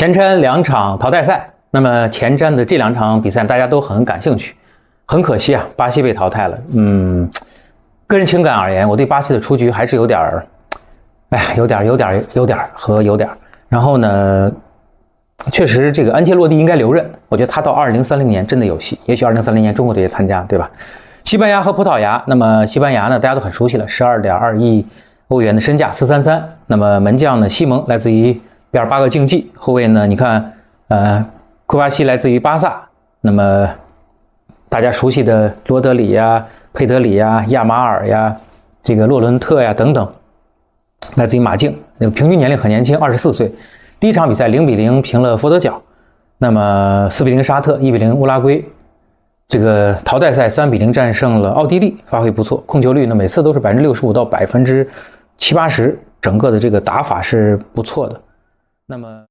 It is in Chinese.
前瞻2场淘汰赛，那么前瞻的这2场比赛大家都很感兴趣，很可惜啊，巴西被淘汰了。个人情感而言，我对巴西的出局还是有点儿，有点。然后呢，确实这个安切洛蒂应该留任，我觉得他到2030年真的有戏，也许2030年中国队也参加，对吧？西班牙和葡萄牙，那么西班牙呢，大家都很熟悉了，12.2亿欧元的身价，433。那么门将呢，西蒙来自于毕尔巴鄂竞技，后卫呢，你看，库巴西来自于巴萨，那么大家熟悉的罗德里呀、佩德里呀、亚马尔呀、这个洛伦特呀等等，来自于马竞，平均年龄很年轻，24岁。第一场比赛0-0平了佛得角，那么4-0沙特，1-0乌拉圭。这个淘汰赛3-0战胜了奥地利，发挥不错，控球率呢每次都是65%到70%-80%，整个的这个打法是不错的。那么。